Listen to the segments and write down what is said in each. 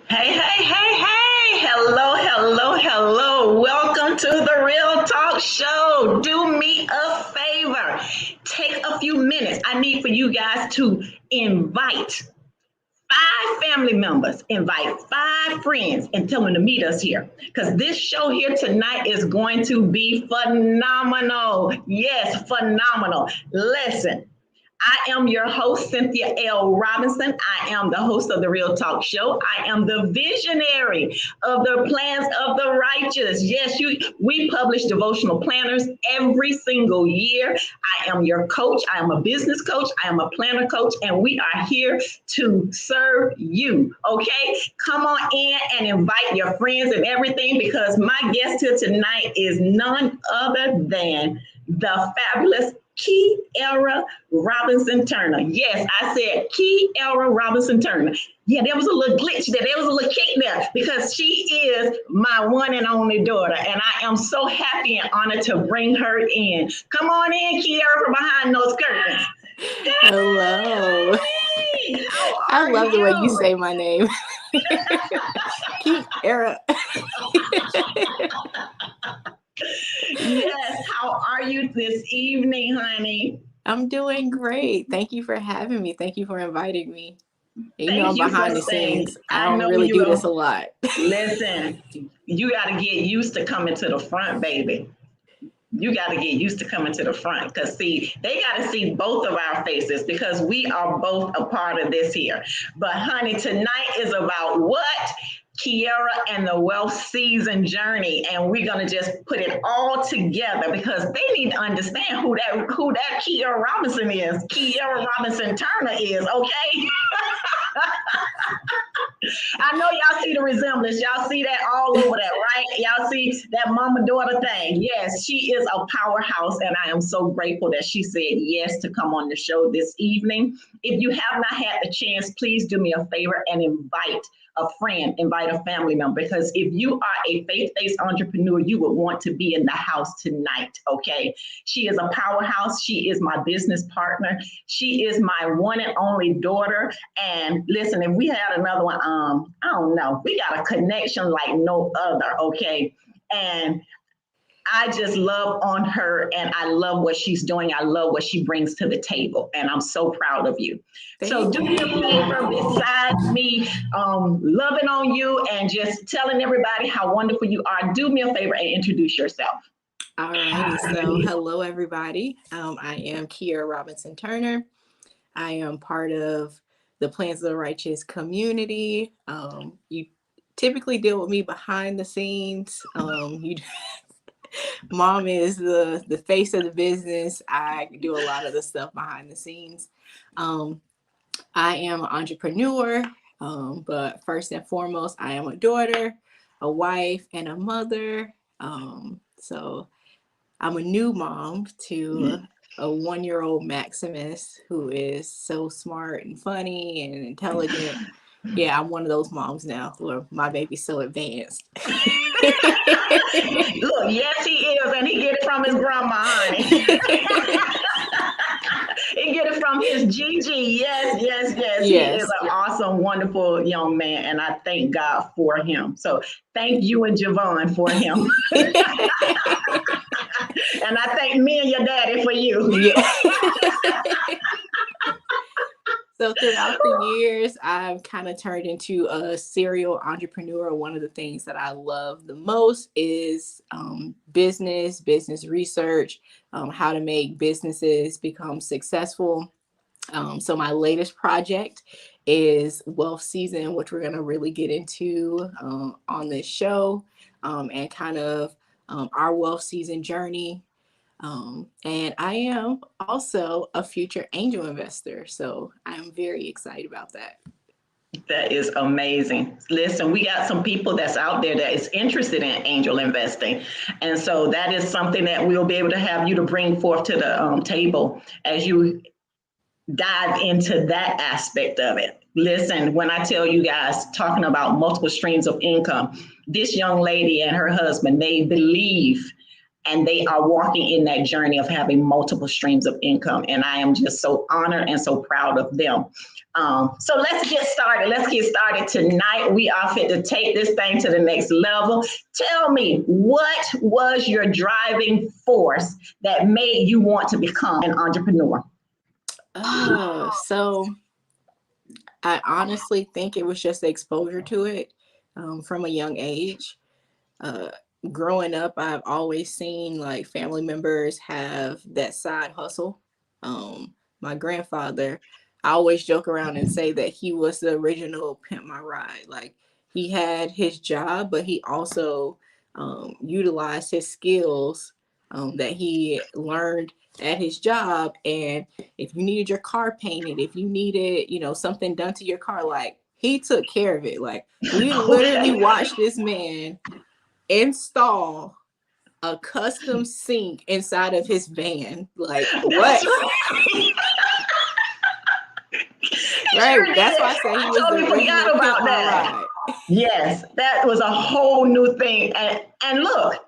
Hey, hey, hey, hey. Hello, hello, hello. Welcome to the Real Talk Show. Do me a favor. Take a few minutes. I need for you guys to invite five family members, invite five friends, and tell them to meet us here. Because this show here tonight is going to be phenomenal. Yes, phenomenal. Listen. I am your host, Cynthia L. Robinson. I am the host of the Real Talk Show. I am the visionary of the plans of the righteous. Yes, we publish devotional planners every single year. I am your coach. I am a business coach. I am a planner coach, and we are here to serve you. Okay? Come on in and invite your friends and everything because my guest here tonight is none other than the fabulous Kiara Robinson Turner. Yes, I said Kiara Robinson Turner. Yeah, there was a little glitch there. There was a little kick there because she is my one and only daughter. And I am so happy and honored to bring her in. Come on in, Kiara, from behind those curtains. Hello. Hey, how I are love the way you you? say my name. Kiara. Yes, how are you this evening, honey? I'm doing great. Thank you for having me. Thank you for inviting me. Thank I'm you for behind the saying, scenes. I I don't know really you do this are. a lot. Listen, you got to get used to coming to the front, baby. You got to get used to coming to the front because, see, they got to see both of our faces because we are both a part of this here. But, honey, tonight is about what? Kiara and the wealth season journey, and we're gonna just put it all together because they need to understand who that Kiara Robinson is. Kiara Robinson Turner is, okay? I know y'all see the resemblance. Y'all see that all over that, right? Y'all see that mama daughter thing. Yes, she is a powerhouse, and I am so grateful that she said yes to come on the show this evening. If you have not had the chance, please do me a favor and invite a friend, invite a family member, because if you are a faith-based entrepreneur, you would want to be in the house tonight, okay? She is a powerhouse. She is my business partner. She is my one and only daughter. And listen, if we had another one, I don't know, we got a connection like no other, okay? And I just love on her and I love what she's doing. I love what she brings to the table. And I'm so proud of you. So Thank do me a favor you. besides me loving on you and just telling everybody how wonderful you are. Do me a favor and introduce yourself. Alrighty. So, hello, everybody. I am Kiara Robinson Turner. I am part of the Plans of the Righteous community. You typically deal with me behind the scenes. Mom is the face of the business. I do a lot of the stuff behind the scenes. Um, I am an entrepreneur, but first and foremost, I am a daughter, a wife, and a mother. So I'm a new mom to a 1-year-old Maximus who is so smart and funny and intelligent. Yeah, I'm one of those moms now where my baby's so advanced. Look, yes, he is, and he get it from his grandma, honey. He get it from his Gigi. Yes, yes, yes. He is Yes. an awesome, wonderful young man, and I thank God for him. So thank you and Javon for him. And I thank me and your daddy for you. Yeah. So throughout the years, I've kind of turned into a serial entrepreneur. One of the things that I love the most is business research, how to make businesses become successful. So my latest project is Wealth Season, which we're going to really get into on this show, and kind of our wealth season journey. And I am also a future angel investor. So I'm very excited about that. That is amazing. Listen, we got some people that's out there that is interested in angel investing. And so that is something that we'll be able to have you to bring forth to the table as you dive into that aspect of it. Listen, when I tell you guys, talking about multiple streams of income, this young lady and her husband, they believe and they are walking in that journey of having multiple streams of income. And I am just so honored and so proud of them. So let's get started. Let's get started tonight. We are fit to take this thing to the next level. Tell me, what was your driving force that made you want to become an entrepreneur? So I honestly think it was just the exposure to it from a young age. Growing up, I've always seen like family members have that side hustle. My grandfather, I always joke around and say that he was the original Pimp My Ride. Like he had his job, but he also utilized his skills that he learned at his job. And if you needed your car painted, if you needed, something done to your car, like he took care of it. Like we literally watched this man install a custom sink inside of his van. Like what? Right. Sure, that's why I say he was totally the original forgot about that. ride. Yes, that was a whole new thing. And look,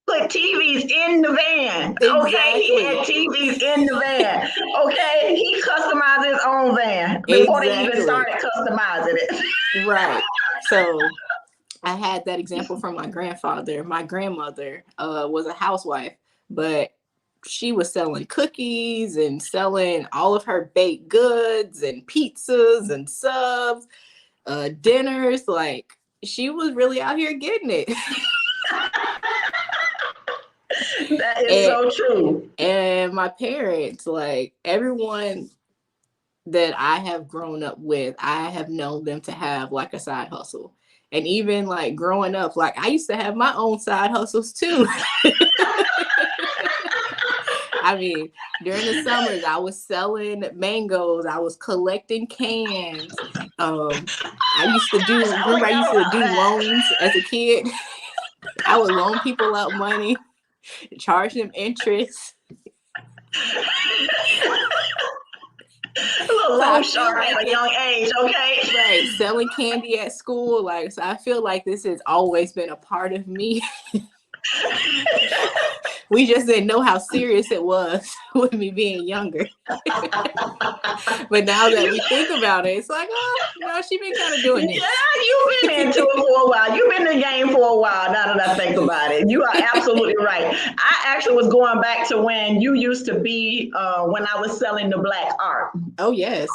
put TVs in the van. Exactly. Okay, he had TVs in the van. Okay, he customized his own van before they even started customizing it. Right. So I had that example from my grandfather. My grandmother was a housewife, but she was selling cookies and selling all of her baked goods and pizzas and subs, dinners. Like she was really out here getting it. That is so true. And my parents, like everyone that I have grown up with, I have known them to have like a side hustle. And even like growing up, like I used to have my own side hustles too. I mean, during the summers, I was selling mangoes. I was collecting cans. I used to do loans as a kid. I would loan people out money, charge them interest. A little loan shark at a young age, okay? Right, selling candy at school. Like, so I feel like this has always been a part of me. We just didn't know how serious it was with me being younger. But now that we think about it, it's like, she been kind of doing this. Yeah, you've been into it for a while. You've been in the game for a while, now that I think about it. You are absolutely right. I actually was going back to when you used to be, when I was selling the black art. Oh, yes.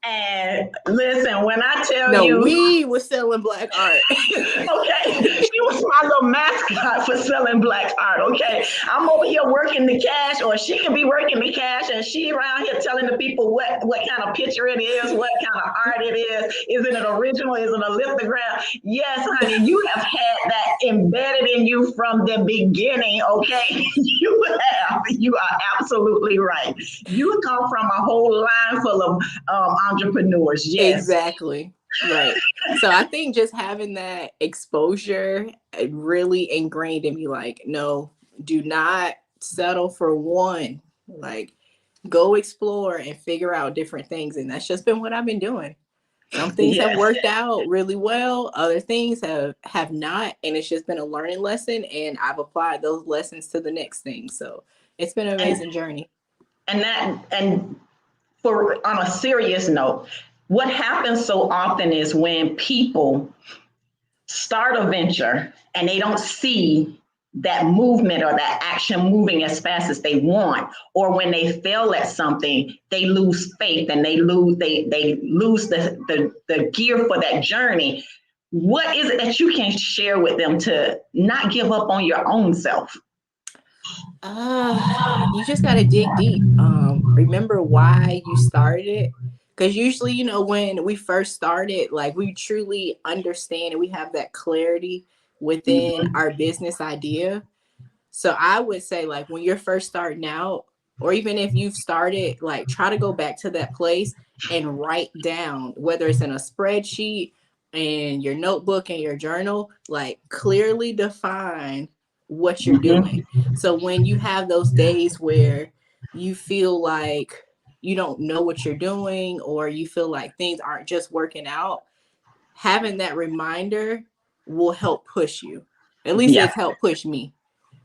And listen, when I tell you, we were selling black art. Okay, she was my little mascot for selling black art. Okay, I'm over here working the cash, or she can be working the cash, and she around here telling the people what kind of picture it is, what kind of art it is. Is it an original? Is it a lithograph? Yes, honey, you have had that embedded in you from the beginning. Okay, you have. You are absolutely right. You come from a whole line full of entrepreneurs. Yes, exactly. Right. So I think just having that exposure really ingrained in me, like, no, do not settle for one. Like, go explore and figure out different things. And that's just been what I've been doing. Some things have worked out really well. Other things have not. And it's just been a learning lesson. And I've applied those lessons to the next thing. So it's been an amazing journey. And for on a serious note, what happens so often is when people start a venture and they don't see that movement or that action moving as fast as they want, or when they fail at something, they lose faith and they lose the gear for that journey. What is it that you can share with them to not give up on your own self? You just got to dig deep. Remember why you started. Because usually, when we first started, like we truly understand and we have that clarity within our business idea. So I would say, like, when you're first starting out, or even if you've started, like, try to go back to that place and write down, whether it's in a spreadsheet, in your notebook, and your journal, like clearly define what you're doing. So when you have those days where you feel like you don't know what you're doing, or you feel like things aren't just working out, having that reminder will help push you. At least it's helped push me.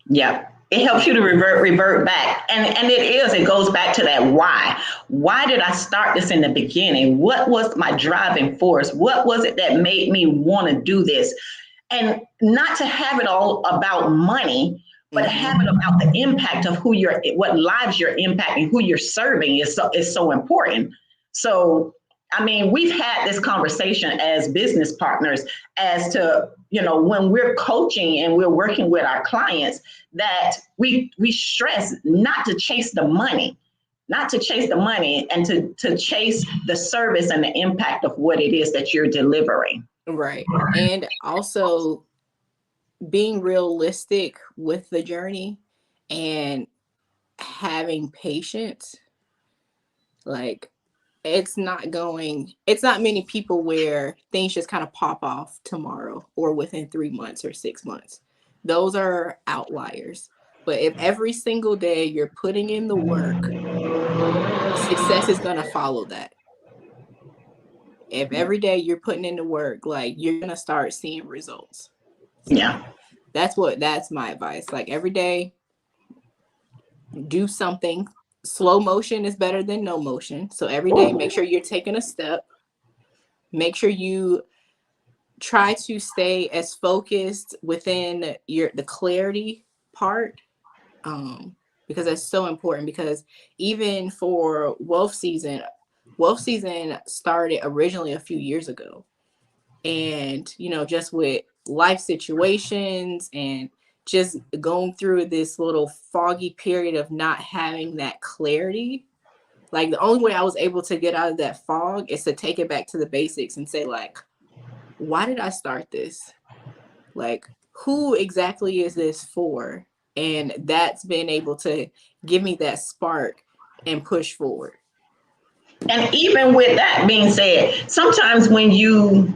Yeah. It helps you to revert back. And it goes back to that why. Why did I start this in the beginning? What was my driving force? What was it that made me want to do this? And not to have it all about money, but have it about the impact of what lives you're impacting, who you're serving is so important. So, I mean, we've had this conversation as business partners as to, when we're coaching and we're working with our clients, that we stress not to chase the money, and to chase the service and the impact of what it is that you're delivering. Right. And also being realistic with the journey and having patience. Like, it's not many people where things just kind of pop off tomorrow or within 3 months or 6 months. Those are outliers. But if every single day you're putting in the work, success is going to follow that. If every day you're putting in the work, like, you're going to start seeing results. So Yeah. That's my advice. Like, every day, do something. Slow motion is better than no motion. So every day, make sure you're taking a step. Make sure you try to stay as focused within the clarity part, because that's so important. Because even for wealth season started originally a few years ago, and just with life situations and just going through this little foggy period of not having that clarity. Like, the only way I was able to get out of that fog is to take it back to the basics and say, like, why did I start this? Like, who exactly is this for? And that's been able to give me that spark and push forward. And even with that being said, sometimes when you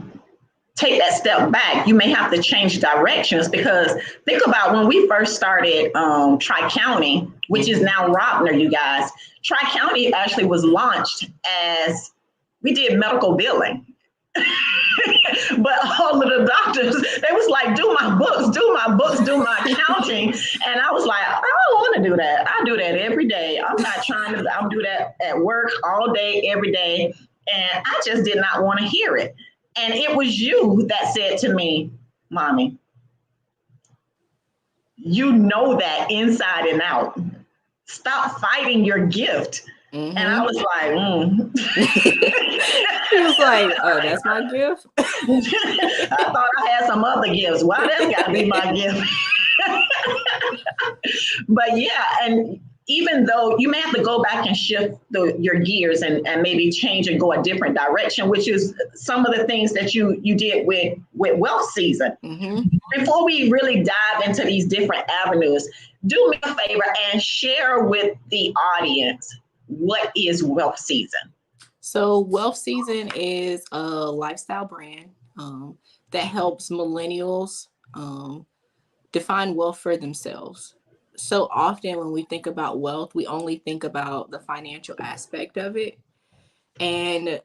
take that step back, you may have to change directions, because think about when we first started Tri-County, which is now Robner, you guys. Tri-County actually was launched as, we did medical billing. But all of the doctors, they was like, do my books, do my accounting. And I was like, I don't want to do that. I do that every day. I'm not trying to, I'll do that at work all day, every day. And I just did not want to hear it. And it was you that said to me, Mommy, you know that inside and out. Stop fighting your gift. And I was like, He was like, oh, that's my gift? I thought I had some other gifts. Why that's got to be my gift? But yeah, and even though you may have to go back and shift your gears and maybe change and go a different direction, which is some of the things that you did with Wealth Season. Before we really dive into these different avenues, do me a favor and share with the audience, what is Wealth Season? So Wealth Season is a lifestyle brand that helps millennials define wealth for themselves. So often when we think about wealth, we only think about the financial aspect of it. And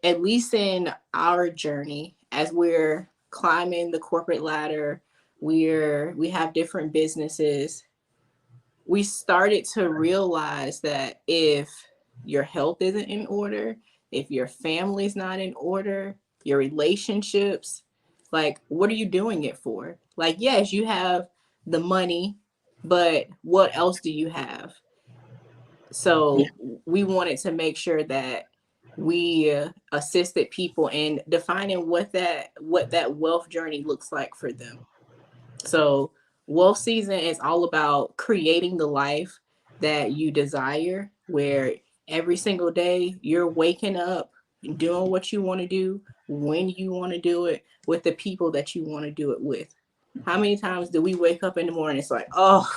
at least in our journey, as we're climbing the corporate ladder, we have different businesses, we started to realize that if your health isn't in order, if your family's not in order, your relationships, like, what are you doing it for? Like, yes, you have the money, but what else do you have? So we wanted to make sure that we assisted people in defining what that wealth journey looks like for them. So Wealth Season is all about creating the life that you desire, where every single day you're waking up, doing what you want to do, when you want to do it, with the people that you want to do it with. How many times do we wake up in the morning? It's like, oh,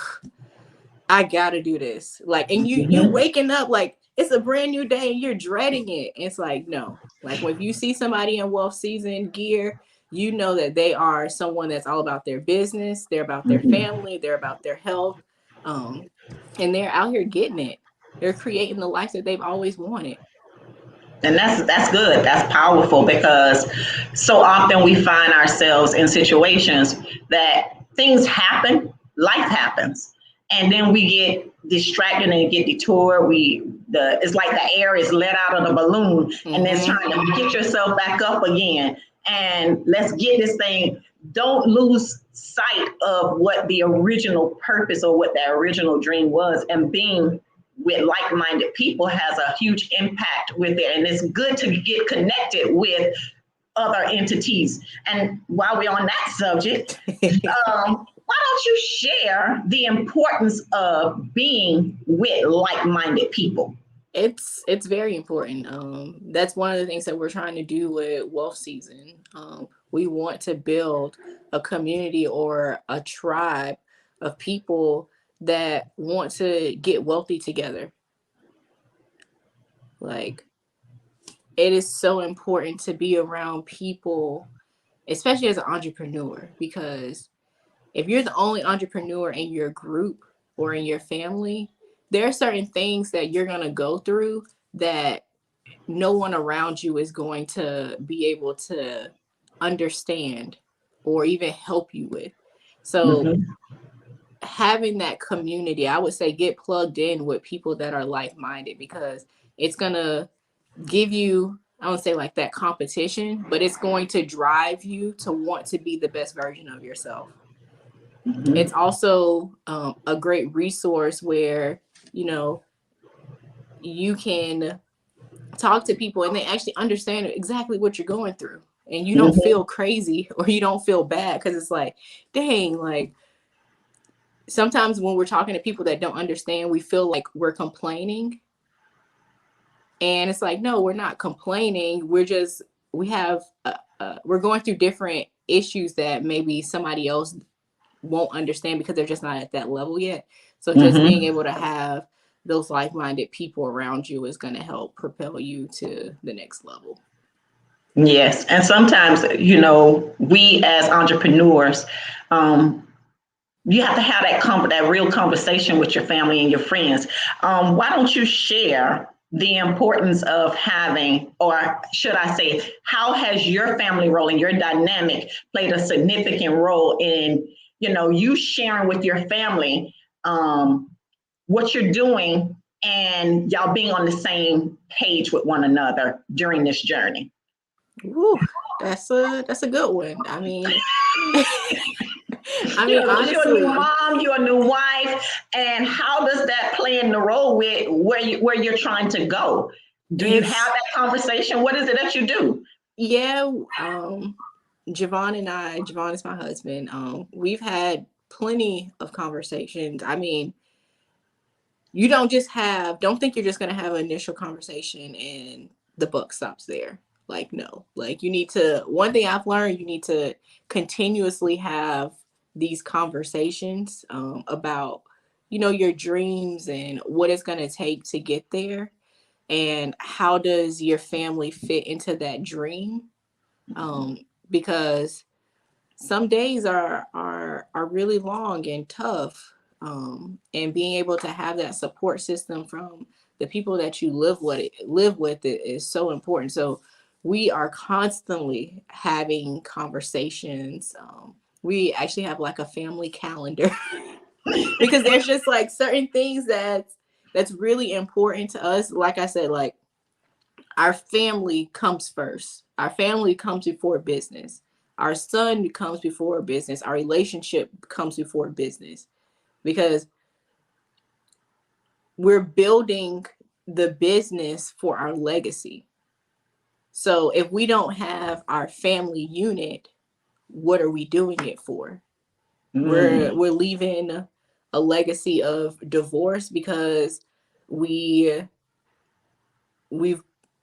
I gotta do this. Like, and you're waking up like it's a brand new day and you're dreading it. It's like, no. Like, when you see somebody in Wealth Season gear, you know that they are someone that's all about their business, they're about their family, they're about their health, and they're out here getting it. They're creating the life that they've always wanted. And that's good. That's powerful, because so often we find ourselves in situations that things happen, life happens. and then we get distracted and get detoured. It's like the air is let out of the balloon, and it's trying to get yourself back up again. And let's get this thing. Don't lose sight of what the original purpose or what the original dream was, and being with like-minded people has a huge impact with it. And it's good to get connected with other entities. And while we're on that subject, why don't you share the importance of being with like-minded people? It's very important. That's one of the things that we're trying to do with Wealth Season. We want to build a community or a tribe of people that want to get wealthy together. Like, it is so important to be around people, especially as an entrepreneur, because if you're the only entrepreneur in your group or in your family, there are certain things that you're going to go through that no one around you is going to be able to understand or even help you with. So having that community, I would say get plugged in with people that are like-minded, because it's going to give you, I don't say like that competition, but it's going to drive you to want to be the best version of yourself. It's also a great resource where, you can talk to people and they actually understand exactly what you're going through, and you don't feel crazy or you don't feel bad, because it's like, dang, like sometimes when we're talking to people that don't understand, we feel like we're complaining. And it's like, no, we're not complaining. We're going through different issues that maybe somebody else won't understand because they're just not at that level yet. So just being able to have those like-minded people around you is going to help propel you to the next level. Yes. And sometimes, we as entrepreneurs, you have to have that real conversation with your family and your friends. Why don't you share the importance of having, or should I say, how has your family role and your dynamic played a significant role in, you sharing with your family what you're doing and y'all being on the same page with one another during this journey? Ooh, that's a good one. I mean, honestly, you're a new mom, you're a new wife, and how does that play in the role with where you're trying to go? Do you have that conversation? What is it that you do? Yeah, Javon is my husband. We've had plenty of conversations. I mean, you don't think you're just going to have an initial conversation and the buck stops there. Like, no, like one thing I've learned, you need to continuously have these conversations about, your dreams and what it's going to take to get there. And how does your family fit into that dream? Because some days are really long and tough, and being able to have that support system from the people that you live with it is so important. So we are constantly having conversations. We actually have like a family calendar because there's just like certain things that's really important to us. Like I said, like our family comes first. Our family comes before business. Our son comes before business. Our relationship comes before business, because we're building the business for our legacy. So if we don't have our family unit, what are we doing it for? We're leaving a legacy of divorce because we've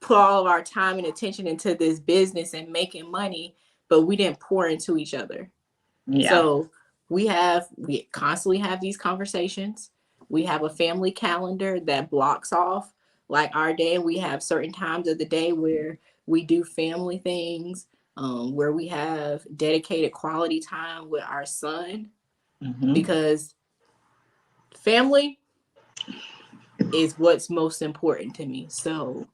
put all of our time and attention into this business and making money, but we didn't pour into each other. Yeah. So we constantly have these conversations. We have a family calendar that blocks off like our day. We have certain times of the day where we do family things, where we have dedicated quality time with our son, because family is what's most important to me. So,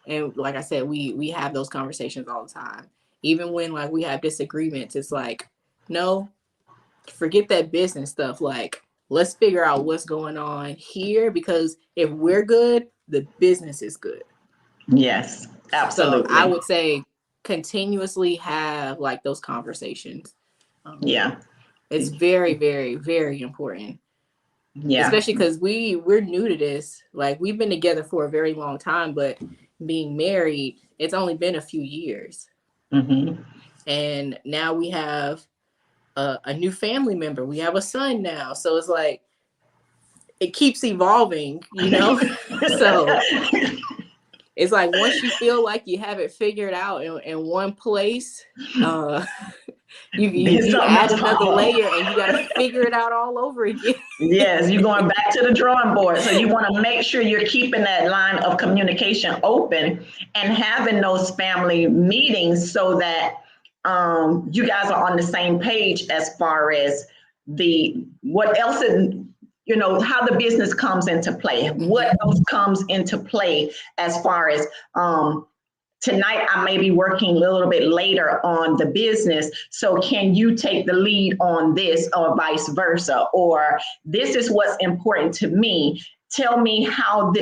and like I said, we have those conversations all the time. Even when we have disagreements, it's like, no, forget that business stuff. Like, let's figure out what's going on here, because if we're good, the business is good. Yes, So I absolutely. would say continuously have like those conversations. Yeah. It's very, very, very important. Yeah. Especially because we're new to this. Like, we've been together for a very long time, but being married, it's only been a few years. Mm-hmm. And now we have a new family member. We have a son now. So it's like, it keeps evolving, So it's like, once you feel like you have it figured out in one place, uh, Then you something add else pop another up. layer and you got to figure it out all over again. Yes, you're going back to the drawing board. So you want to make sure you're keeping that line of communication open and having those family meetings so that you guys are on the same page as far as the what else is, how the business comes into play. What else comes into play as far as tonight I may be working a little bit later on the business. So can you take the lead on this or vice versa? Or this is what's important to me. Tell me how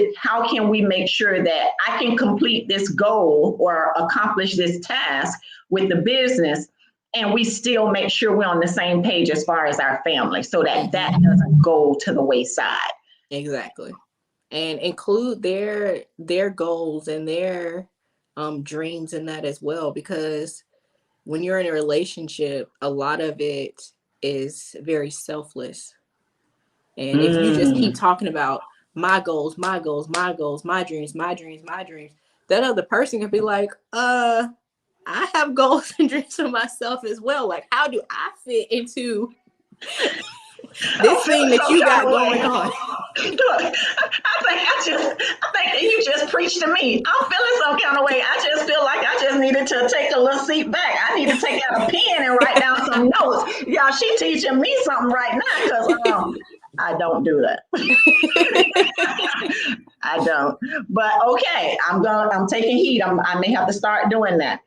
can we make sure that I can complete this goal or accomplish this task with the business, and we still make sure we're on the same page as far as our family, so that that doesn't go to the wayside. Exactly. And include their goals and their dreams in that as well, because when you're in a relationship, a lot of it is very selfless. And if you just keep Mm. talking about my goals, my goals, my goals, my dreams, my dreams, my dreams, that other person can be like, I have goals and dreams for myself as well. Like, how do I fit into I'm this thing feeling that some you kind got of going way. on? Look, I think that you just preached to me. I'm feeling some kind of way. I just feel like I just needed to take a little seat back. I need to take out a pen and write down some notes. Y'all, she teaching me something right now, because I don't do that. I don't. But okay, I'm taking heed. I may have to start doing that.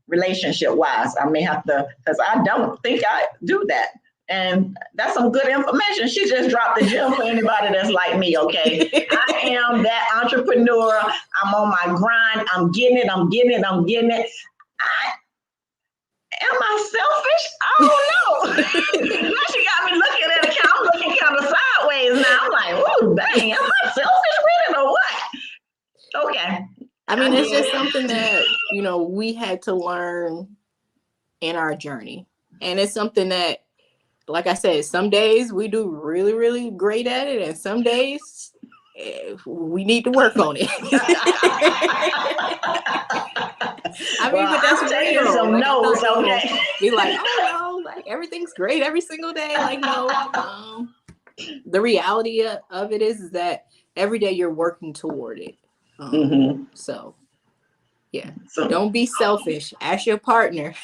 Relationship wise, I may have to, because I don't think I do that. And that's some good information. She just dropped the gem for anybody that's like me, okay? I am that entrepreneur. I'm on my grind. I'm getting it. I'm getting it. I'm getting it. Am I selfish? I don't know. Now she got me looking at it. I'm looking kind of sideways now. I'm like, oh, dang, am I selfish with it or what? Okay. I mean, it's just something that, we had to learn in our journey. And it's something that, like I said, some days we do really, really great at it, and some days we need to work on it. I mean, Well, but that's I'm taking real. some Like, I know notes, people okay? be like, oh no, like everything's great every single day. Like, no. The reality of it is that every day you're working toward it. Mm-hmm. So, yeah. So, Don't be selfish. Ask your partner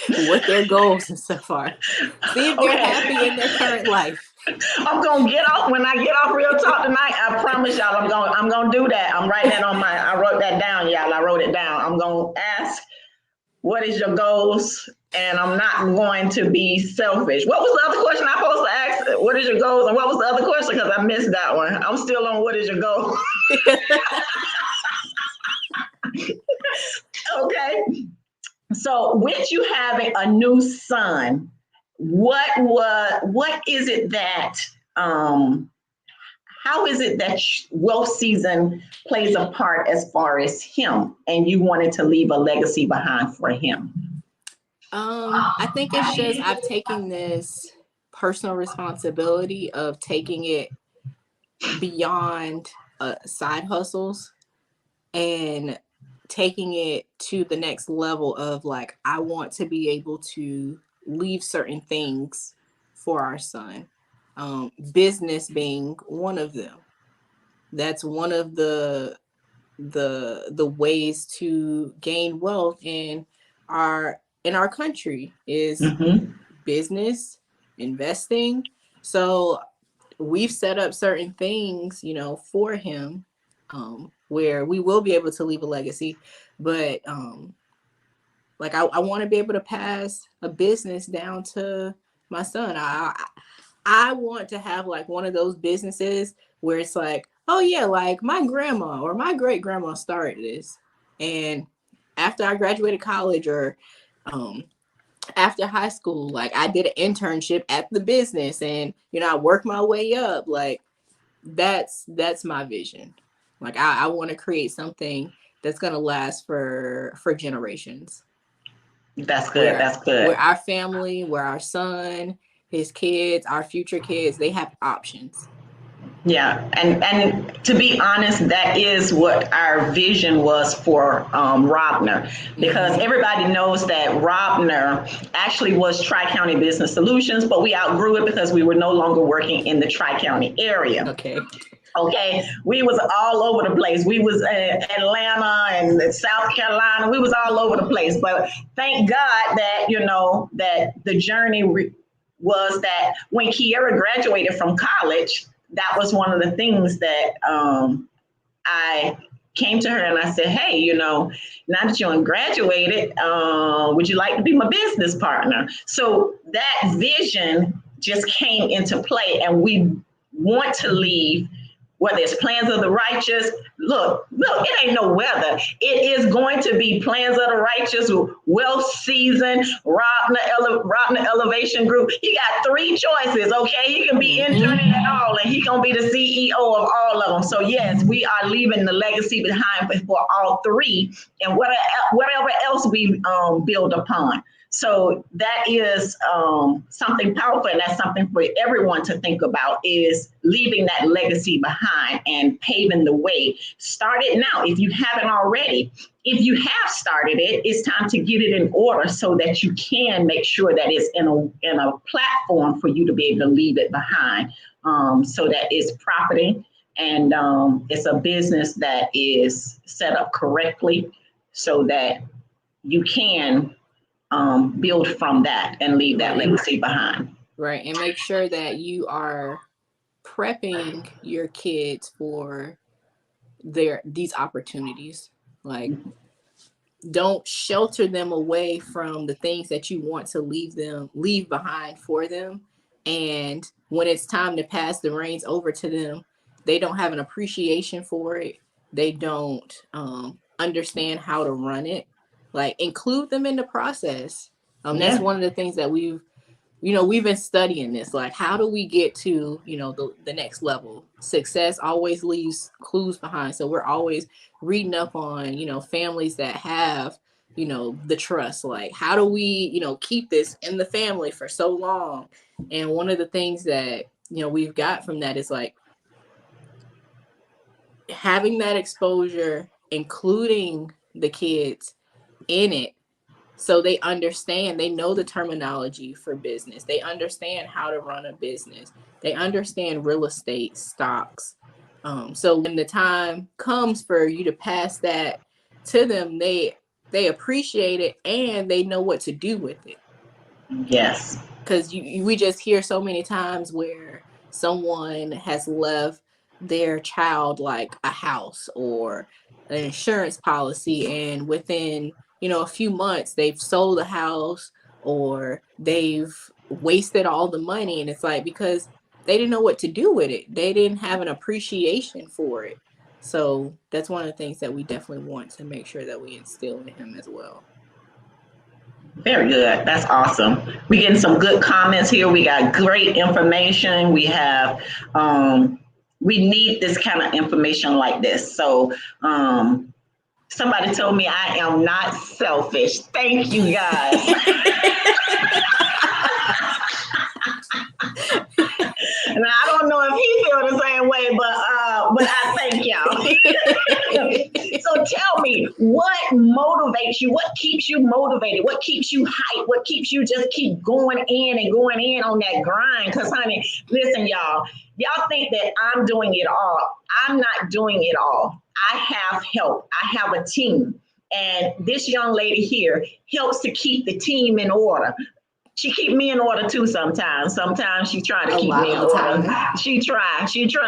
what their goals and stuff are. See if they're happy in their okay. current life. I'm gonna get off when I get off Real Talk tonight. I promise y'all, I'm gonna do that. I'm writing that on my. I wrote that down, y'all. I wrote it down. I'm gonna ask, what is your goals? And I'm not going to be selfish. What was the other question I supposed to ask? What is your goals? And what was the other question? Because I missed that one. I'm still on what is your goal? Okay. So with you having a new son, what is it that how is it that wealth season plays a part as far as him, and you wanted to leave a legacy behind for him? I think it's just I've taken this personal responsibility of taking it beyond side hustles and taking it to the next level of, like, I want to be able to leave certain things for our son. Business being one of them. That's one of the ways to gain wealth in our country is Mm-hmm. business, investing. So we've set up certain things, for him, where we will be able to leave a legacy. But like, I want to be able to pass a business down to my son. I want to have like one of those businesses where it's like, oh yeah, like my grandma or my great grandma started this. And after I graduated college or um, after high school, like I did an internship at the business and, I worked my way up. Like that's my vision. Like I want to create something that's going to last for generations. That's good. Where That's good. where our family, where our son, his kids, our future kids, they have options. Yeah, and to be honest, that is what our vision was for Robner, because Mm-hmm. everybody knows that Robner actually was Tri-County Business Solutions, but we outgrew it because we were no longer working in the Tri-County area. Okay. Okay, we was all over the place. We was in Atlanta and South Carolina. We was all over the place. But thank God that that the journey was that when Kiara graduated from college, that was one of the things that I came to her and I said, hey, now that you graduated, would you like to be my business partner? So that vision just came into play, and we want to leave, whether it's plans of the righteous. Look, it ain't no weather. It is going to be plans of the righteous, wealth season, Robner Elevation Group. You got three choices, okay? You can be interning at all, and he gonna be the CEO of all of them. So yes, we are leaving the legacy behind for all three, and whatever else we build upon. So that is something powerful, and that's something for everyone to think about, is leaving that legacy behind and paving the way. Start it now if you haven't already. If you have started it, it's time to get it in order so that you can make sure that it's in a platform for you to be able to leave it behind, so that it's profiting, and it's a business that is set up correctly so that you can build from that and leave that legacy behind. Right. And make sure that you are prepping your kids for these opportunities. Like don't shelter them away from the things that you want to leave behind for them. And when it's time to pass the reins over to them, they don't have an appreciation for it. They don't understand how to run it. Like include them in the process. That's Yeah. one of the things that we've been studying this. Like how do we get to the next level? Success always leaves clues behind, so we're always reading up on families that have the trust. Like how do we keep this in the family for so long? And one of the things that we've got from that is like having that exposure, including the kids in it, so they understand, they know the terminology for business. They understand how to run a business. They understand real estate, stocks. So when the time comes for you to pass that to them, they appreciate it and they know what to do with it. Yes. Because we just hear so many times where someone has left their child like a house or an insurance policy, and within a few months they've sold the house or they've wasted all the money. And it's like because they didn't know what to do with it, they didn't have an appreciation for it. So that's one of the things that we definitely want to make sure that we instill in him as well. Very good. That's awesome. We're getting some good comments here. We got great information. We need this kind of information like this. So somebody told me I am not selfish. Thank you guys. And I don't know if he feels the same way, but I thank y'all. So tell me, what motivates you? What keeps you motivated? What keeps you hyped? What keeps you just keep going in on that grind? Because honey, listen, y'all think that I'm doing it all. I'm not doing it all. I have help. I have a team. And this young lady here helps to keep the team in order. She keep me in order too sometimes. Sometimes she try to keep me in order. She try,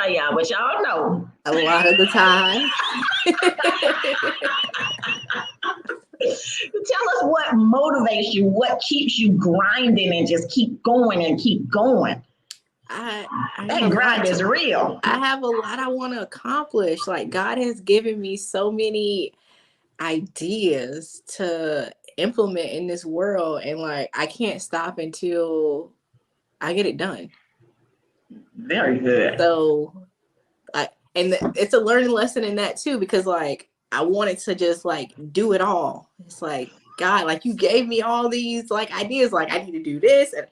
y'all, but y'all know. A lot of the time. Tell us what motivates you, what keeps you grinding and just keep going and keep going. I got That a grind lot is real. I have a lot I want to accomplish. Like God has given me so many ideas to implement in this world, and like I can't stop until I get it done. Very good. So it's a learning lesson in that too, because like I wanted to just like do it all. It's like, God, like you gave me all these like ideas, like I need to do this, and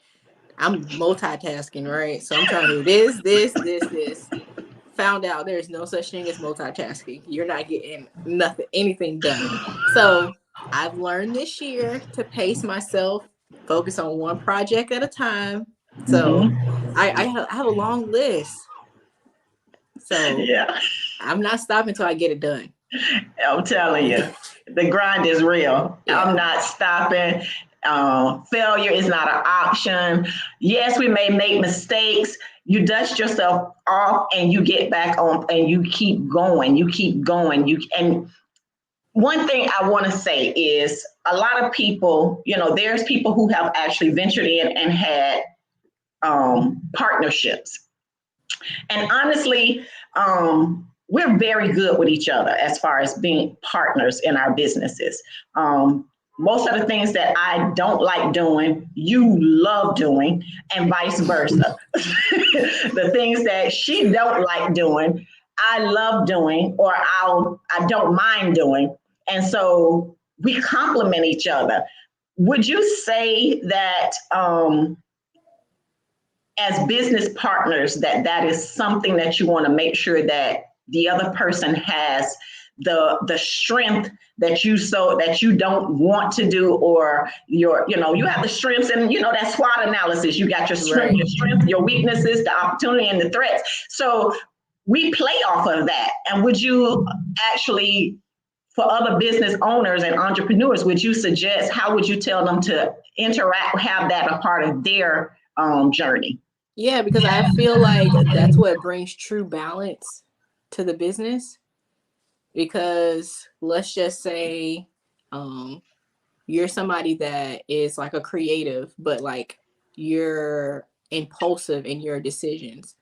I'm multitasking, right? So I'm trying to do this. Found out there's no such thing as multitasking. You're not getting anything done. So I've learned this year to pace myself, focus on one project at a time. So I have a long list. So Yeah, I'm not stopping until I get it done. I'm telling you, the grind is real. Yeah. I'm not stopping. Failure is not an option. Yes, we may make mistakes. You dust yourself off and you get back on and you keep going. You keep going. And one thing I want to say is a lot of people, there's people who have actually ventured in and had partnerships. And honestly, we're very good with each other as far as being partners in our businesses. Most of the things that I don't like doing, you love doing, and vice versa. The things that she don't like doing, I love doing, or I don't mind doing. And so we complement each other. Would you say that as business partners that is something that you want to make sure that the other person has the strength that you don't want to do, or you have the strengths, and that SWOT analysis, you got Right. your strength, your weaknesses, the opportunity, and the threats. So we play off of that. And would you actually, for other business owners and entrepreneurs, would you suggest, how would you tell them to interact, have that a part of their journey? Yeah, because I feel like that's what brings true balance to the business. Because let's just say um, you're somebody that is like a creative, but like you're impulsive in your decisions,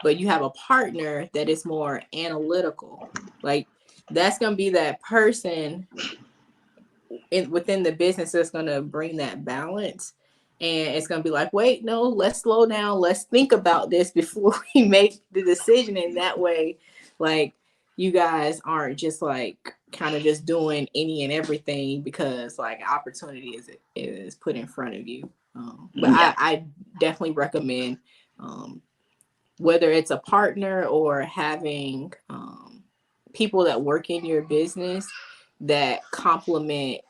but you have a partner that is more analytical. Like that's going to be that person within the business that's going to bring that balance. And it's going to be like, wait, no, let's slow down. Let's think about this before we make the decision. And that way, like, you guys aren't just like kind of just doing any and everything because like opportunity is put in front of you. But Yeah. I definitely recommend whether it's a partner or having people that work in your business that complement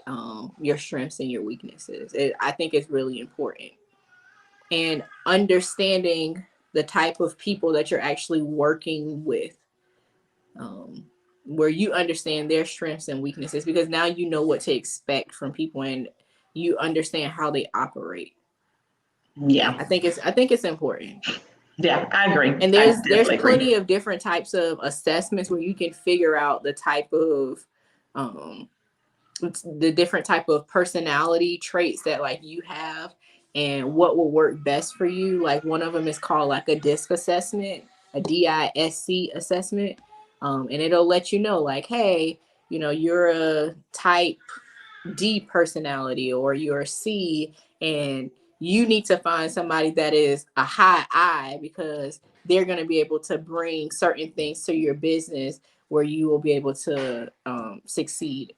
your strengths and your weaknesses. I think it's really important. And understanding the type of people that you're actually working with, where you understand their strengths and weaknesses, because now you know what to expect from people and you understand how they operate. Yeah. I think it's important. Yeah, I agree. And I there's definitely plenty agree. of different types of assessments where you can figure out the type of um, the different type of personality traits that like you have and what will work best for you. Like one of them is called like a DISC assessment, a DISC assessment, and it'll let you know like, hey, you're a type D personality or you're a C, and you need to find somebody that is a high I because they're going to be able to bring certain things to your business where you will be able to succeed.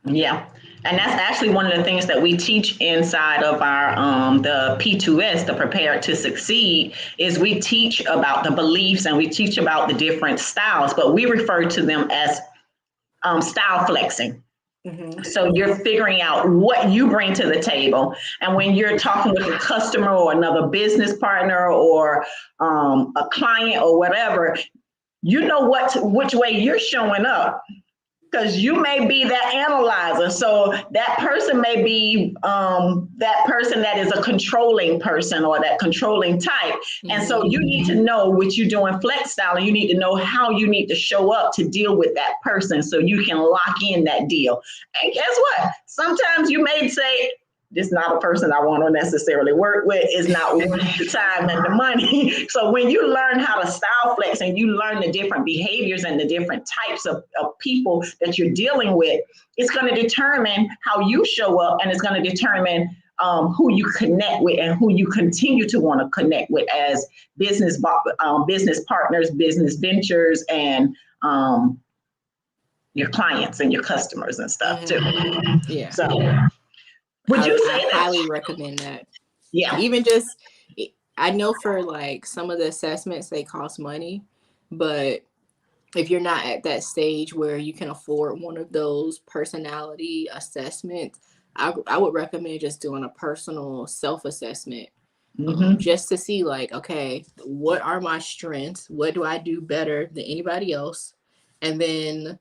Yeah, and that's actually one of the things that we teach inside of our the P2S, the Prepared to Succeed, is we teach about the beliefs and we teach about the different styles, but we refer to them as style flexing. Mm-hmm. So you're figuring out what you bring to the table. And when you're talking with a customer or another business partner or a client or whatever, you know which way you're showing up, because you may be that analyzer. So that person may be that person that is a controlling person or that controlling type. And so you need to know what you do in flex style, and you need to know how you need to show up to deal with that person so you can lock in that deal. And guess what? Sometimes you may say, this is not a person I want to necessarily work with. It's not worth the time and the money. So when you learn how to style flex and you learn the different behaviors and the different types of people that you're dealing with, it's going to determine how you show up, and it's going to determine who you connect with and who you continue to want to connect with as business partners, business ventures, and your clients and your customers and stuff too. Yeah. So would you say I highly recommend that. Yeah. Even just, I know for like some of the assessments, they cost money, but if you're not at that stage where you can afford one of those personality assessments, I would recommend just doing a personal self-assessment, just to see like, okay, what are my strengths? What do I do better than anybody else? And then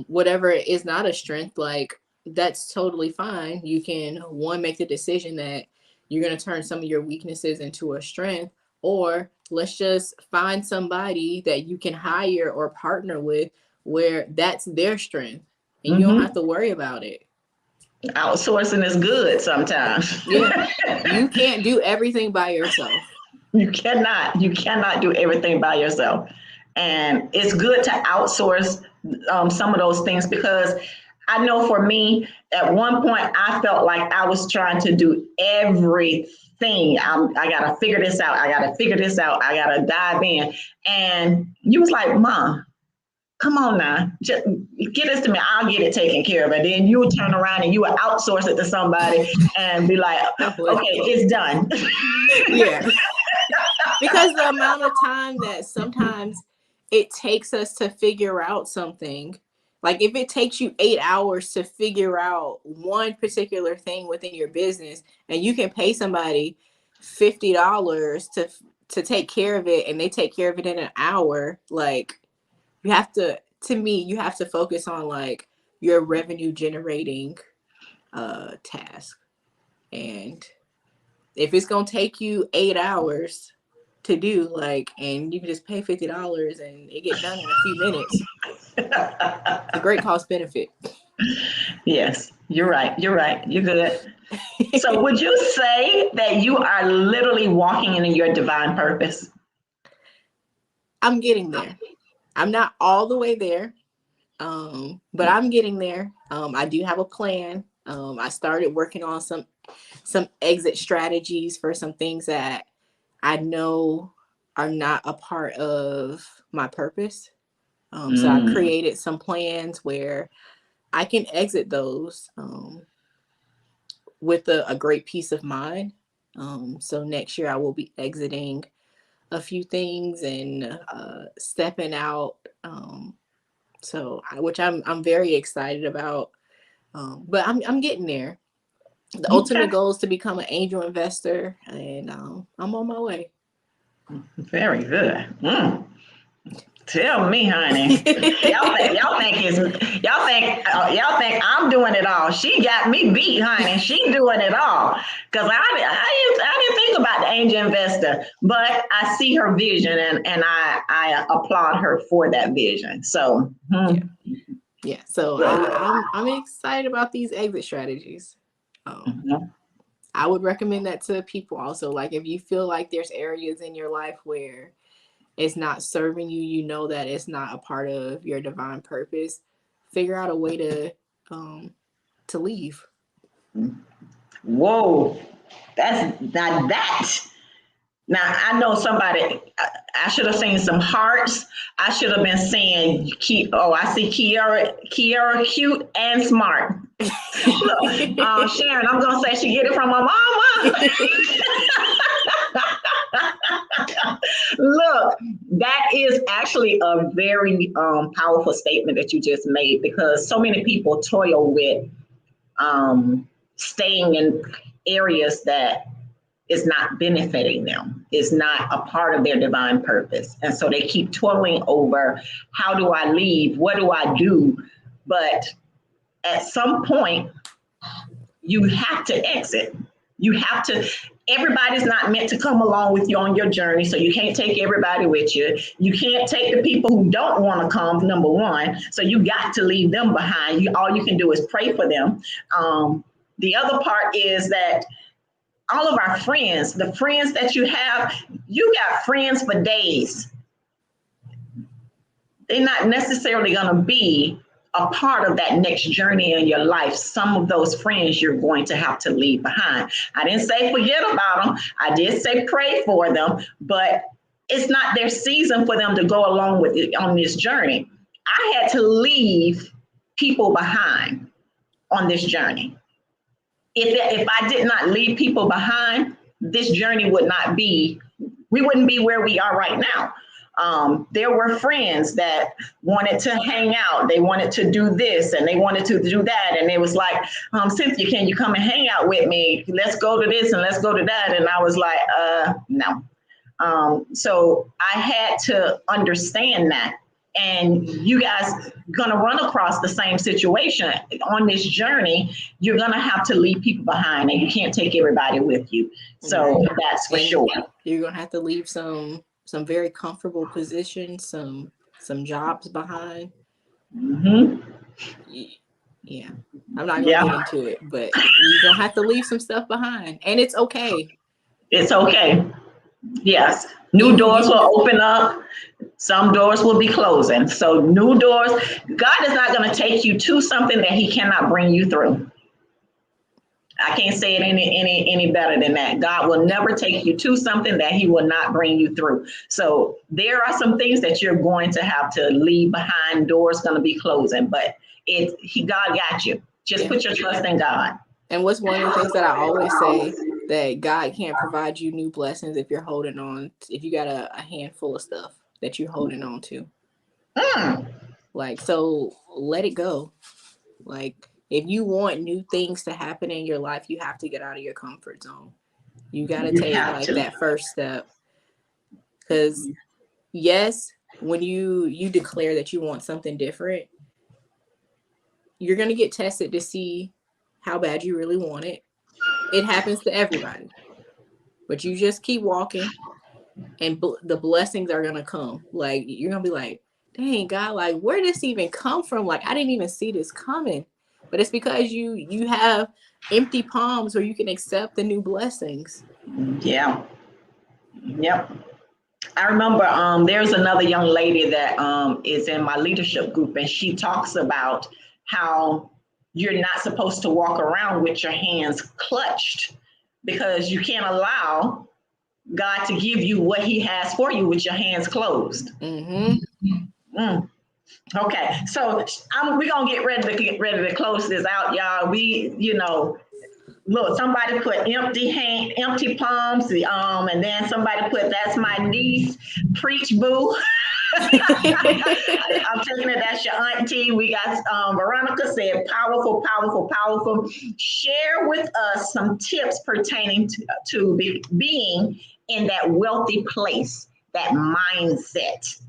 whatever is not a strength, like that's totally fine. You can make the decision that you're going to turn some of your weaknesses into a strength, or let's just find somebody that you can hire or partner with where that's their strength and you don't have to worry about it. Outsourcing is good sometimes. Yeah. You can't do everything by yourself. You cannot do everything by yourself. And it's good to outsource some of those things, because I know for me, at one point, I felt like I was trying to do everything. I got to figure this out. I got to dive in. And you was like, Mom, come on now, just get this to me. I'll get it taken care of. And then you would turn around and you would outsource it to somebody and be like, okay, it's done. Yeah. Because the amount of time that sometimes it takes us to figure out something, like if it takes you 8 hours to figure out one particular thing within your business, and you can pay somebody $50 to take care of it, and they take care of it in an hour, like you have to focus on like your revenue generating task. And if it's gonna take you 8 hours to do, like, and you can just pay $50 and it get done in a few minutes, it's a great cost benefit. Yes, you're right. You're good. So would you say that you are literally walking into your divine purpose? I'm getting there. I'm not all the way there, but I'm getting there. I do have a plan. I started working on some exit strategies for some things that I know are not a part of my purpose. So I created some plans where I can exit those with a great peace of mind. So next year I will be exiting a few things and stepping out. Which I'm very excited about. But I'm getting there. The ultimate goal is to become an angel investor, and I'm on my way. Very good. Tell me, honey. y'all think I'm doing it all. She got me beat, honey. She doing it all. Because I didn't think about the angel investor, but I see her vision, and I applaud her for that vision. So yeah. So I'm excited about these exit strategies. I would recommend that to people also. Like if you feel like there's areas in your life where it's not serving you, you know that it's not a part of your divine purpose, figure out a way to leave. Whoa, that's not that. Now I know somebody. I should have seen some hearts. I should have been saying, I see Kiara, cute and smart. Look, Sharon, I'm gonna say she get it from her mama. Look, that is actually a very powerful statement that you just made, because so many people toil with staying in areas that is not benefiting them, is not a part of their divine purpose. And so they keep toiling over, how do I leave? What do I do? But at some point, you have to exit. You have to, everybody's not meant to come along with you on your journey. So you can't take everybody with you. You can't take the people who don't want to come, number one. So you got to leave them behind. All you can do is pray for them. The other part is that all of our friends, the friends that you have, you got friends for days. They're not necessarily going to be a part of that next journey in your life. Some of those friends you're going to have to leave behind. I didn't say forget about them. I did say pray for them, but it's not their season for them to go along with it on this journey. I had to leave people behind on this journey. If I did not leave people behind, this journey would not be, we wouldn't be where we are right now. There were friends that wanted to hang out. They wanted to do this and they wanted to do that. And it was like, Cynthia, can you come and hang out with me? Let's go to this and let's go to that. And I was like, no. So I had to understand that. And you guys gonna run across the same situation on this journey. You're gonna have to leave people behind, and you can't take everybody with you. So that's for sure. You're gonna have to leave some very comfortable positions, some jobs behind. Mm-hmm. Yeah, I'm not gonna get into it, but you're gonna have to leave some stuff behind, and it's okay. It's okay. Yes, new doors will open up. Some doors will be closing. So new doors, God is not going to take you to something that he cannot bring you through. I can't say it any better than that. God will never take you to something that he will not bring you through. So there are some things that you're going to have to leave behind. Doors going to be closing, but God got you. Just put your trust in God. And what's one of the things that I always say, that God can't provide you new blessings if you're holding on, if you got a handful of stuff that you're holding on to. Like, so let it go. Like, if you want new things to happen in your life, you have to get out of your comfort zone. You got to take like that first step. Because yes, when you declare that you want something different, you're going to get tested to see how bad you really want it. It happens to everybody. But you just keep walking, and the blessings are going to come. Like, you're going to be like, dang, God, like, where did this even come from? Like, I didn't even see this coming. But it's because you have empty palms where you can accept the new blessings. Yeah. Yep. I remember there's another young lady that is in my leadership group, and she talks about how you're not supposed to walk around with your hands clutched, because you can't allow God to give you what he has for you with your hands closed. Mm-hmm. Okay, so we're gonna get ready to close this out, y'all. Look, somebody put empty palms, and then somebody put, that's my niece, preach boo. I'm taking it, that's your auntie. We got Veronica said, powerful, powerful, powerful. Share with us some tips pertaining to being in that wealthy place, that mindset.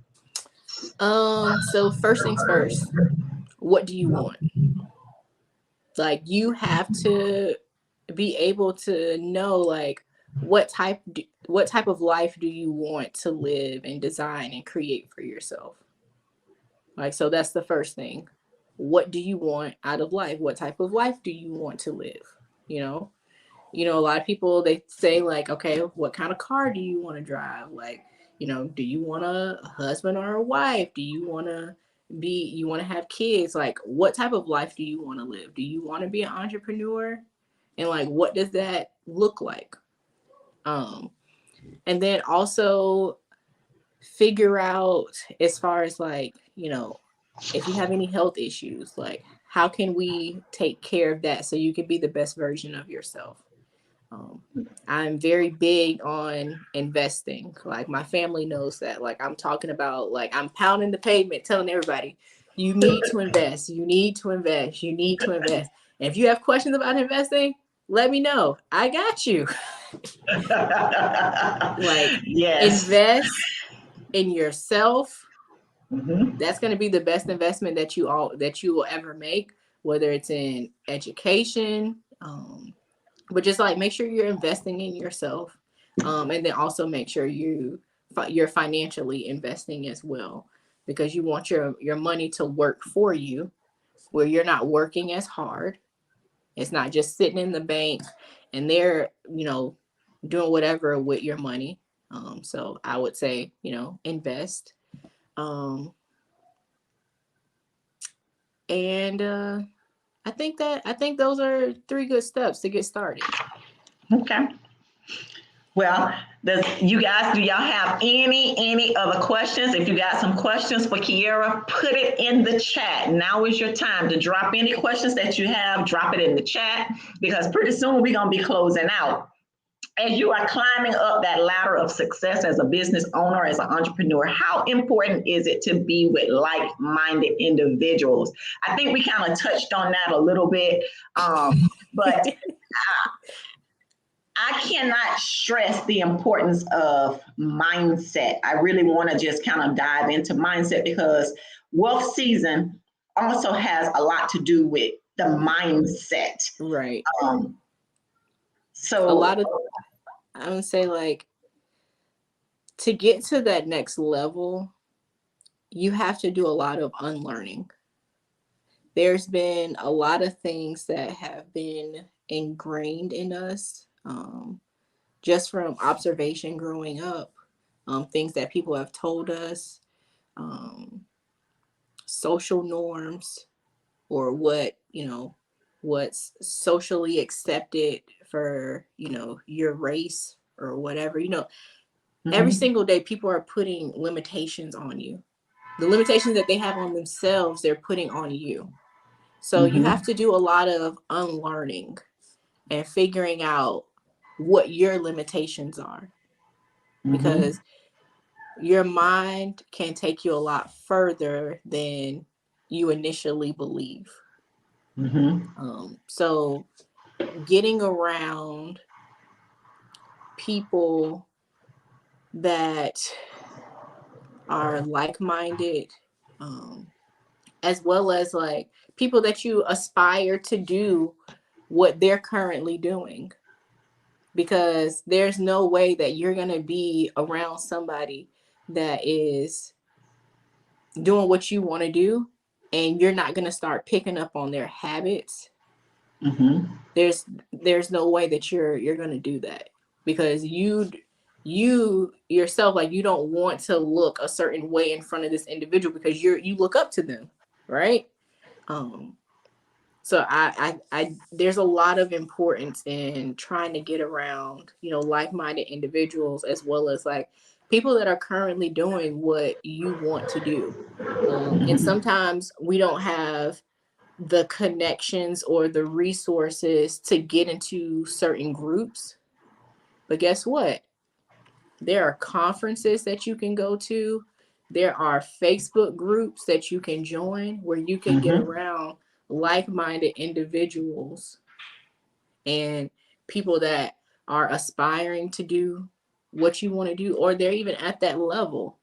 So first things first, what do you want? Like, you have to be able to know, like, what type of life do you want to live and design and create for yourself? Like, so that's the first thing. What do you want out of life? What type of life do you want to live? A lot of people, they say, like, okay, what kind of car do you want to drive? Like, do you want a husband or a wife? Do you want to have kids? Like, what type of life do you want to live? Do you want to be an entrepreneur? And like, what does that look like? And then also figure out, as far as like, if you have any health issues, like, how can we take care of that so you can be the best version of yourself? I'm very big on investing. Like, my family knows that. Like, I'm talking about, like, I'm pounding the pavement telling everybody, you need to invest, you need to invest, you need to invest. And if you have questions about investing, let me know. I got you. Like, yes. Invest in yourself. Mm-hmm. That's going to be the best investment that you will ever make, whether it's in education, but just like, make sure you're investing in yourself, and then also make sure you're financially investing as well, because you want your money to work for you, where you're not working as hard, It's not just sitting in the bank and they're, doing whatever with your money. So I would say, invest. Um, and I think those are 3 good steps to get started. Okay. Well, you guys, do y'all have any other questions? If you got some questions for Kiara, put it in the chat. Now is your time to drop any questions that you have. Drop it in the chat, because pretty soon we're going to be closing out. As you are climbing up that ladder of success as a business owner, as an entrepreneur, how important is it to be with like-minded individuals? I think we kind of touched on that a little bit, but I cannot stress the importance of mindset. I really want to just kind of dive into mindset, because wealth season also has a lot to do with the mindset. Right. So a lot of, I would say, like, to get to that next level, you have to do a lot of unlearning. There's been a lot of things that have been ingrained in us, just from observation growing up, things that people have told us, social norms, or what's socially accepted for, your race or whatever. Every single day people are putting limitations on you. The limitations that they have on themselves, they're putting on you. So you have to do a lot of unlearning and figuring out what your limitations are, because your mind can take you a lot further than you initially believe. So getting around people that are like-minded, as well as like people that you aspire to do what they're currently doing, because there's no way that you're going to be around somebody that is doing what you want to do and you're not going to start picking up on their habits. There's no way that you're going to do that, because you yourself, like, you don't want to look a certain way in front of this individual because you look up to them, right? So I there's a lot of importance in trying to get around, like-minded individuals, as well as like people that are currently doing what you want to do. And sometimes we don't have the connections or the resources to get into certain groups. But guess what? There are conferences that you can go to. There are Facebook groups that you can join where you can get around like-minded individuals and people that are aspiring to do what you want to do, or they're even at that level.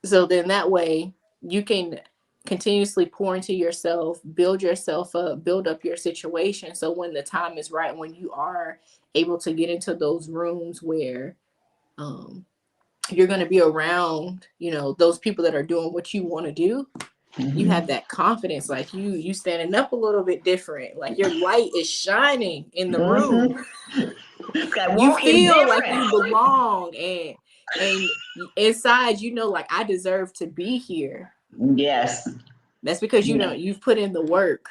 So then that way you can continuously pour into yourself, build yourself up, build up your situation. So when the time is right, when you are able to get into those rooms where you're going to be around, those people that are doing what you want to do, you have that confidence, like you standing up a little bit different, like your light is shining in the room. You feel like you belong, and inside, like, I deserve to be here. Yes. That's because you've put in the work.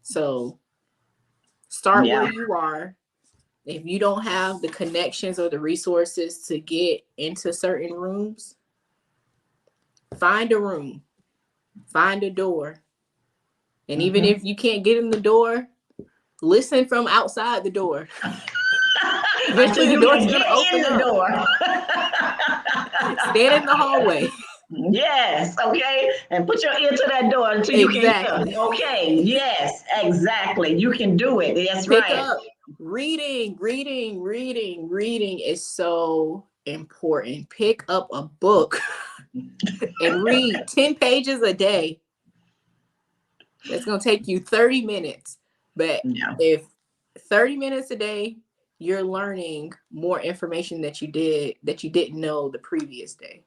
So start where you are. If you don't have the connections or the resources to get into certain rooms, find a room, find a door. And even if you can't get in the door, listen from outside the door. Eventually the door's going to open up. Stand in the hallway. Yes, okay. And put your ear to that door until you can hear. Okay, yes, exactly. You can do it. That's right. Pick up. Reading is so important. Pick up a book and read 10 pages a day. That's going to take you 30 minutes. But if 30 minutes a day, you're learning more information that you didn't know the previous day.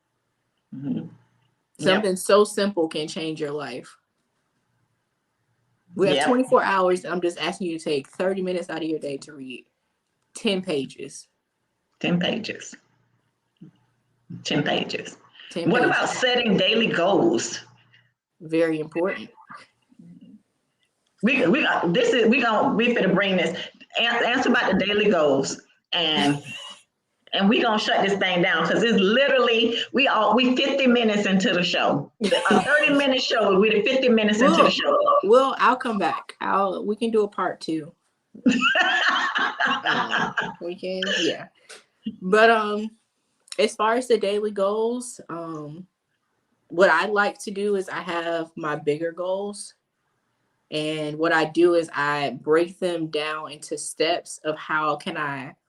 Something so simple can change your life. We have Yep. 24 hours. And I'm just asking you to take 30 minutes out of your day to read 10 pages. 10 pages. 10 pages. 10 What pages. about setting daily goals? Very important. We finna bring this answer about the daily goals, and we gonna shut this thing down because it's literally we 50 minutes into the show. A 30-minute show. We the 50 minutes into the show. Well, I'll come back. We can do a part 2. We can, yeah. But as far as the daily goals, what I like to do is I have my bigger goals. And what I do is I break them down into steps of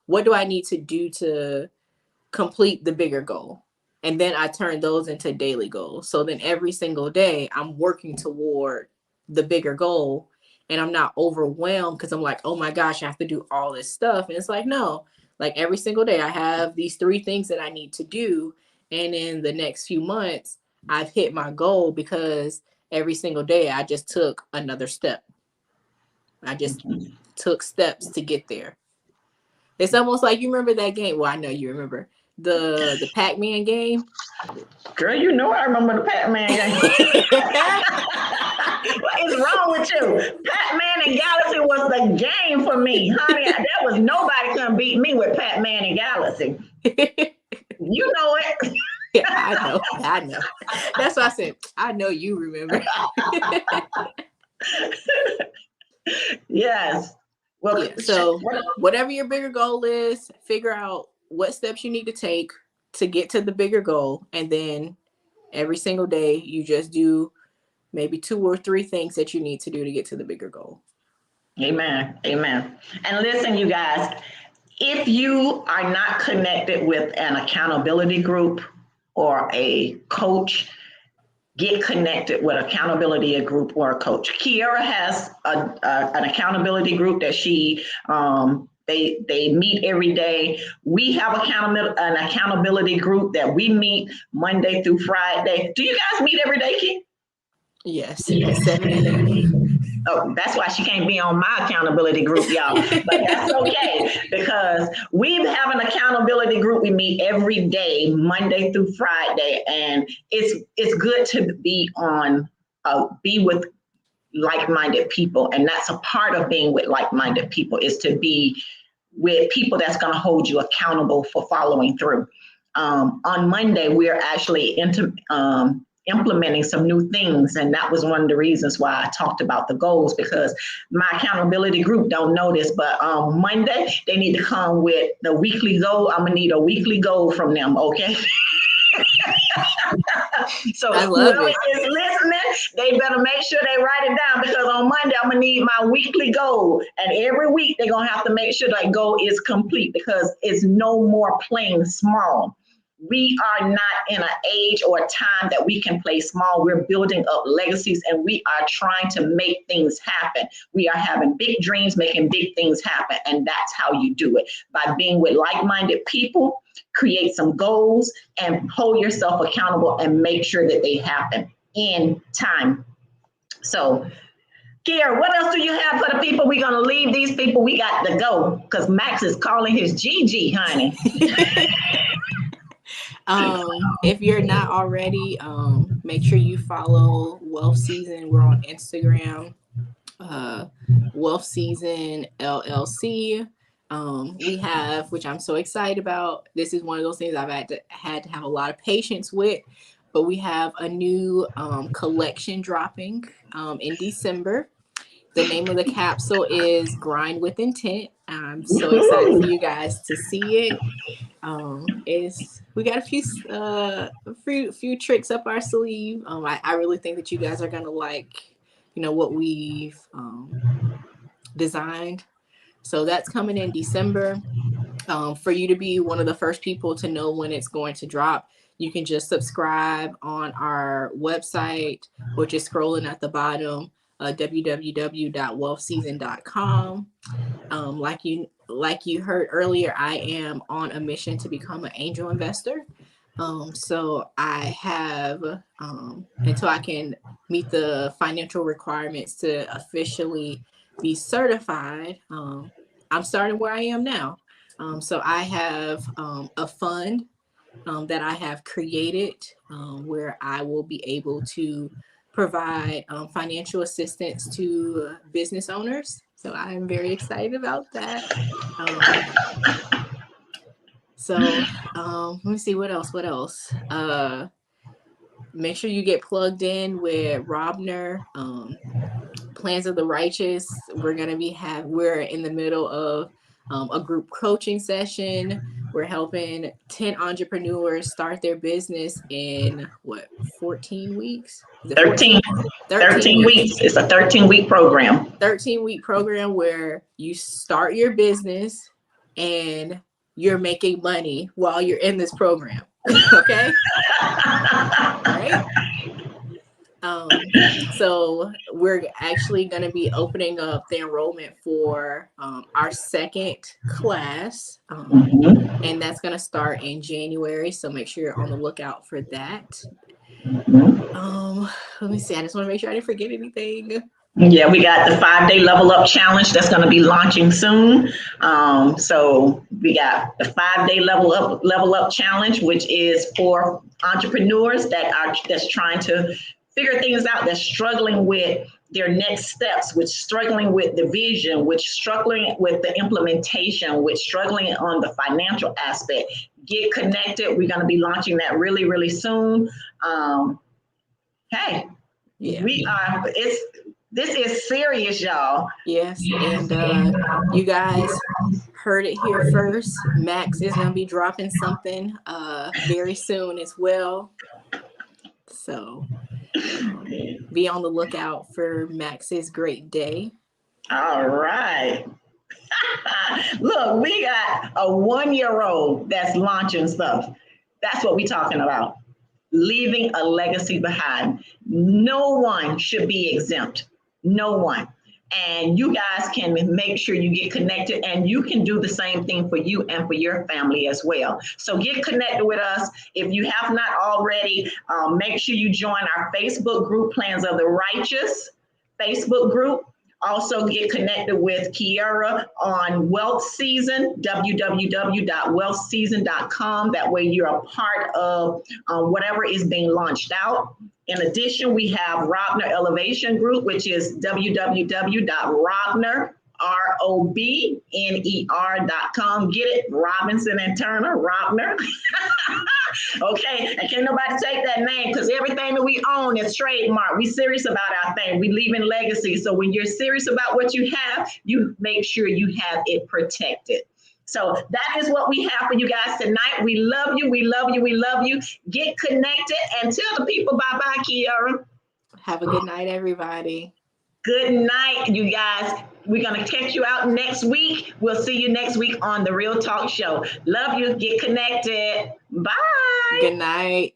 what do I need to do to complete the bigger goal? And then I turn those into daily goals. So then every single day I'm working toward the bigger goal, and I'm not overwhelmed because I'm like, oh my gosh, I have to do all this stuff. And it's like, no, like every single day I have these 3 things that I need to do. And in the next few months, I've hit my goal because every single day I just took another step. I just took steps to get there. It's almost like, you remember that game? Well, I know you remember the Pac-Man game. Girl, you know I remember the Pac-Man game. What is wrong with you? Pac-Man and Galaxy was the game for me, honey. There was nobody couldn't beat me with Pac-Man and Galaxy. You know it. Yeah, I know. That's why I said, I know you remember. Yes. Well, yeah, so whatever your bigger goal is, figure out what steps you need to take to get to the bigger goal. And then every single day, you just do maybe 2 or 3 things that you need to do to get to the bigger goal. Amen. Amen. And listen, you guys, if you are not connected with an accountability group or a coach, get connected with accountability group or a coach. Kiara has an accountability group that they meet every day. We have an accountability group that we meet Monday through Friday. Do you guys meet every day, Ki? Yes, at 7 a.m. Oh, that's why she can't be on my accountability group, y'all. But that's okay, because we have an accountability group. We meet every day, Monday through Friday, and it's good to be with like-minded people, and that's a part of being with like-minded people, is to be with people that's going to hold you accountable for following through. On Monday, we're actually implementing some new things, and that was one of the reasons why I talked about the goals, because my accountability group don't know this, but on Monday they need to come with the weekly goal. I'm gonna need a weekly goal from them, okay? So whoever is listening, they better make sure they write it down, because on Monday I'm gonna need my weekly goal, and every week they're gonna have to make sure that goal is complete, because it's no more playing small. We are not in an age or a time that we can play small. We're building up legacies, and we are trying to make things happen. We are having big dreams, making big things happen. And that's how you do it, by being with like-minded people. Create some goals and hold yourself accountable and make sure that they happen in time. So, Kiara, what else do you have for the people? We're going to leave these people. We got to go because Max is calling his Gigi, honey. If you're not already, make sure you follow Wealth Season. We're on Instagram, Wealth Season LLC. We have, which I'm so excited about. This is one of those things I've had to have a lot of patience with, but we have a new collection dropping in December. The name of the capsule is Grind with Intent. I'm so excited for you guys to see it. We got a few tricks up our sleeve. I really think that you guys are gonna like, what we've designed. So that's coming in December. For you to be one of the first people to know when it's going to drop, you can just subscribe on our website, which is scrolling at the bottom, www.wealthseason.com. Like you heard earlier, I am on a mission to become an angel investor. So I have, until I can meet the financial requirements to officially be certified, I'm starting where I am now. So I have a fund that I have created where I will be able to provide financial assistance to business owners. So I'm very excited about that. Let me see what else. Make sure you get plugged in with Robner. Plans of the Righteous. We're in the middle of a group coaching session. We're helping 10 entrepreneurs start their business in 14 weeks? Is it 13, 13 weeks. weeks. It's a 13-week program. 13-week program where you start your business and you're making money while you're in this program. Okay? Right? So we're actually going to be opening up the enrollment for our second class, and that's going to start in January. So make sure you're on the lookout for that. Let me see. I just want to make sure I didn't forget anything. Yeah, we got the 5-day level up challenge that's going to be launching soon. So we got the 5-day level up challenge, which is for entrepreneurs that's trying to figure things out, that's struggling with their next steps, with struggling with the vision, with struggling with the implementation, with struggling on the financial aspect. Get connected. We're going to be launching that really, really soon. Hey, yeah. This is serious, y'all. Yes, and you guys heard it here first. Max is going to be dropping something very soon as well. So be on the lookout for Max's great day. All right. Look, we got a 1-year-old that's launching stuff. That's what we're talking about. Leaving a legacy behind. No one should be exempt. No one. And you guys can make sure you get connected, and you can do the same thing for you and for your family as well. So get connected with us. If you have not already, make sure you join our Facebook group, Plans of the Righteous Facebook group. Also get connected with Kiara on Wealth Season, www.wealthseason.com. That way you're a part of whatever is being launched out. In addition, we have Robner Elevation Group, which is www.robner.com. Get it? Robinson and Turner, Robner. Okay, and can't nobody take that name, because everything that we own is trademark. We serious about our thing. We leaving legacy. So when you're serious about what you have, you make sure you have it protected. So that is what we have for you guys tonight. We love you. We love you. We love you. Get connected and tell the people bye-bye, Kiara. Have a good night, everybody. Good night, you guys. We're going to check you out next week. We'll see you next week on The Real Talk Show. Love you. Get connected. Bye. Good night.